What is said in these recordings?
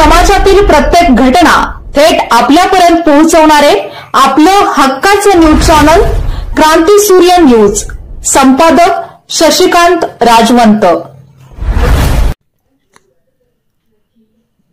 समाजातील प्रत्येक घटना थेट आपल्यापर्यंत पोहोचवणारे आपलं हक्काचं न्यूज चॅनल क्रांती सूर्य न्यूज। संपादक शशिकांत राजवंत।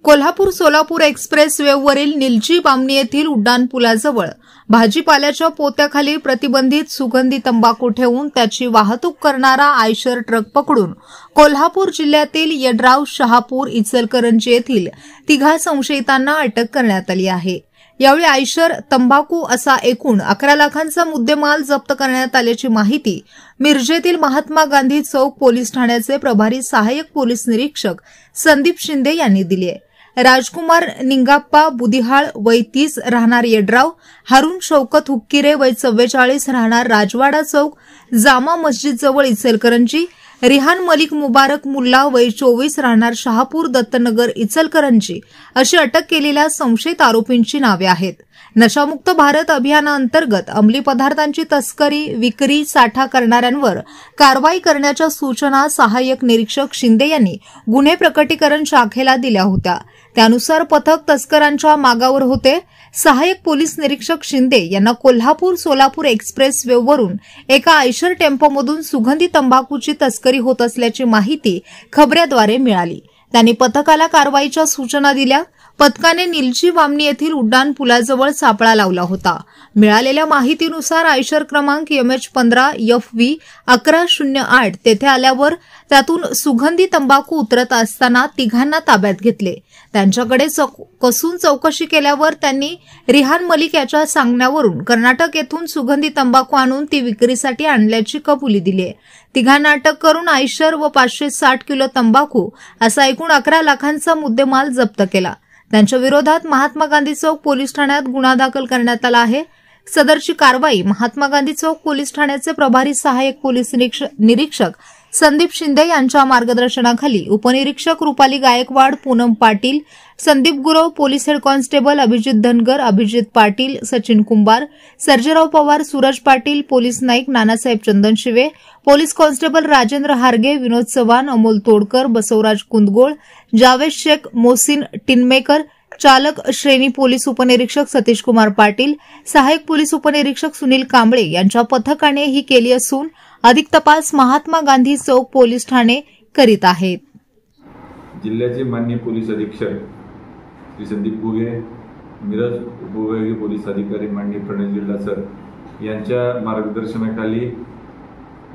कोल्हापूर सोलापूर एक्सप्रेस वेववरील निलजी बामणी येथील उड्डाणपुलाजवळ भाजीपाल्याच्या पोत्याखाली प्रतिबंधित सुगंधी तंबाखू ठेवून त्याची वाहतूक करणारा आयशर ट्रक पकडून कोल्हापूर जिल्ह्यातील यड्राव, शहापूर, इचलकरंजी येथील 3 संशयितांना अटक करण्यात आली आहे। यावेळी आयशर, तंबाखू असा एकूण 11 लाखांचा मुद्देमाल जप्त करण्यात आल्याची माहिती मिरजेतील महात्मा गांधी चौक पोलीस ठाण्याचे प्रभारी सहाय्यक पोलीस निरीक्षक संदीप शिंदे यांनी दिली आहे। राजकुमार निंगाप्पा बुदिहाळ वय 30 राहणार यड्राव, हारून शौकत हुक्किरे वय 44 राहणार राजवाडा चौक जामा मस्जिद जवळ इचलकरंजी, रिहान मलिक मुबारक मुल्ला वय 24 राहणार शहापूर दत्तनगर इचलकरंजी अशी अटक केलेल्या संशयित आरोपींची नावे आहेत। नशामुक्त भारत अभियानाअंतर्गत अंमली पदार्थांची तस्करी, विक्री, साठा करणाऱ्यांवर कारवाई करण्याच्या सूचना सहाय्यक निरीक्षक शिंदे यांनी गुन्हे प्रकटीकरण शाखेला दिल्या होत्या। त्यानुसार पथक तस्करांच्या मागावर होते। सहाय्यक पोलीस निरीक्षक शिंदे यांना कोल्हापूर सोलापूर एक्सप्रेस वेववरून एका आयशर टेम्पोमधून सुगंधी तंबाखूची तस्करी होत असल्याची माहिती खबऱ्याद्वारे मिळाली। त्यांनी पथकाला कारवाईच्या सूचना दिल्या। पथकाने निलजी बामणी येथील उड्डाण पुलाजवळ सापळा लावला होता। मिळालेल्या माहितीनुसार आयशर क्रमांक MH15 FV 1108 तेथे आल्यावर त्यातून सुगंधी तंबाखू उतरत असताना 3 ताब्यात घेतले। त्यांच्याकडे कसून चौकशी केल्यावर त्यांनी रिहान मलिक याच्या सांगण्यावरून कर्नाटक येथून सुगंधी तंबाखू आणून ती विक्रीसाठी आणल्याची कबुली दिली। 3 अटक करून आयशर व 560 किलो तंबाखू असा एकूण 11 लाखांचा मुद्देमाल जप्त केला। त्यांच्या विरोधात महात्मा गांधी चौक पोलीस ठाण्यात गुन्हा दाखल करण्यात आला आहे। सदरची कारवाई महात्मा गांधी चौक पोलीस ठाण्याचे प्रभारी सहाय्यक पोलीस निरीक्षक संदीप शिंदे यांच्या मार्गदर्शनाखाली उपनिरीक्षक Rupali Gaikwad, Poonam Patil, Sandeep Gurav, police head constable Abhijit Dhangar, Abhijit Patil, Sachin Kumbhar, Sarjerao Pawar, Suraj Patil, police Naik Nanasaheb Chandanshive, police constable Rajendra Harge, Vinod Chavan, Amol Todkar, Basavaraj Kundgol, Javed Shaikh, Mohsin Tinmaker, चालक श्रेणी पोलीस उपनिरीक्षक सतीश कुमार पाटील, सहाय्यक पोलीस उपनिरीक्षक सुनील कांबळे यांच्या पथकाने ही केली असून अधिक तपास महात्मा गांधी चौक पोलीस ठाणे करीत आहेत। जिल्ह्याचे माननीय पोलीस अधीक्षक श्री संदीप गुगे, मिरज उपविभागीय पोलीस अधिकारी माननीय प्रणय जिल्हा सर यांच्या मार्गदर्शनाखाली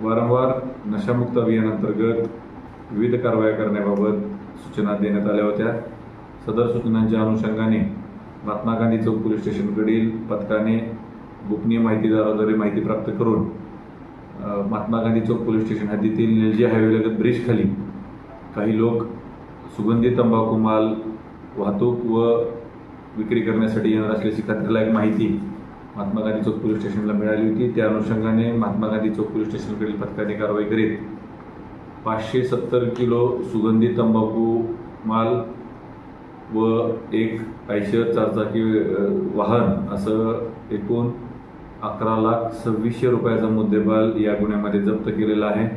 वारंवार नशामुक्त अभियानांतर्गत विविध कारवाया करण्याबाबत सूचना देण्यात आल्या होत्या। सदर सूचनांच्या अनुषंगाने महात्मा गांधी चौक पोलीस स्टेशनकडील पथकाने गोपनीय माहितीदाराद्वारे माहिती प्राप्त करून महात्मा गांधी चौक पोलीस स्टेशन हद्दीतील निलजी हायवेलगत ब्रिज खाली काही लोक सुगंधी तंबाखू माल वाहतूक व विक्री करण्यासाठी येणार असल्याची खात्रीलायक माहिती महात्मा गांधी चौक पोलीस स्टेशनला मिळाली होती। त्या अनुषंगाने महात्मा गांधी चौक पोलीस स्टेशनकडील पथकाने कारवाई करीत 570 किलो सुगंधी तंबाखू माल व एक आयशर 4 चाकी वाहन असं एकूण 11,26,000 रुपयाचा मुद्देमाल या गुन्ह्यामध्ये जप्त केलेला आहे।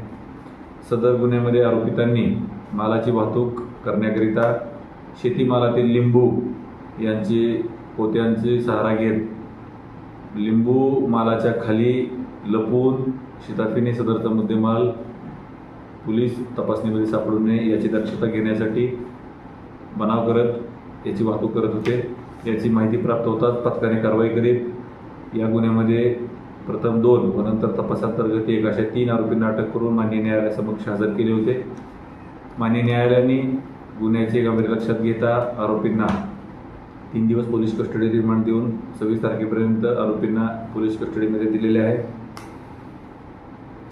सदर गुन्ह्यामध्ये आरोपितांनी मालाची वाहतूक करण्याकरिता शेतीमालातील लिंबू यांची पोत्यांची सहारा घेत लिंबू मालाच्या खाली लपून शिताफीने सदरचा मुद्देमाल पोलीस तपासणीमध्ये सापडू नये याची दक्षता घेण्यासाठी बनाव करत याची वाहतूक करत होते। याची माहिती प्राप्त होताच पथकाने कारवाई करीत या गुन्ह्यामध्ये प्रथम 2 व नंतर तपासांतर्गत 1 अशा 3 आरोपींना अटक करून माननीय न्यायालयासमक्ष हजर केले होते। माननीय न्यायालयाने गुन्ह्याचे गांभीर्य लक्षात घेता आरोपींना 3 दिवस पोलीस कस्टडी रिमांड देऊन 26 तारखेपर्यंत आरोपींना पोलीस कस्टडीमध्ये दिलेले आहे।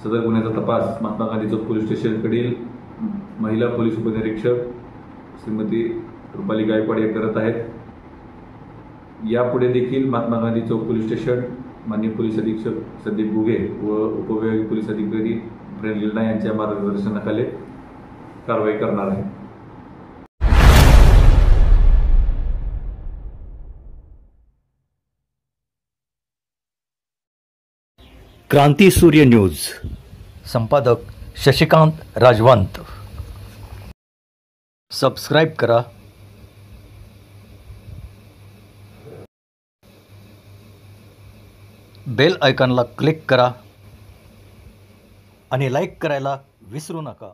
सदर गुन्ह्याचा तपास महात्मा गांधी चौक पोलीस स्टेशनकडील महिला पोलीस उपनिरीक्षक श्रीमती रुपाली गायकवाड या करत आहेत। यापुढे देखील महात्मा गांधी चौक पोलीस स्टेशन माननीय पोलीस अधीक्षक संदीप गुगे व उपविभागीय पोलीस अधिकारी प्रणय जिल्हा यांच्या मार्गदर्शनाखाली कारवाई करणार आहे। क्रांती सूर्य न्यूज संपादक शशिकांत राजवंत। सबस्क्राइब करा, बेल आयकॉनला क्लिक करा आणि लाईक करायला विसरू नका.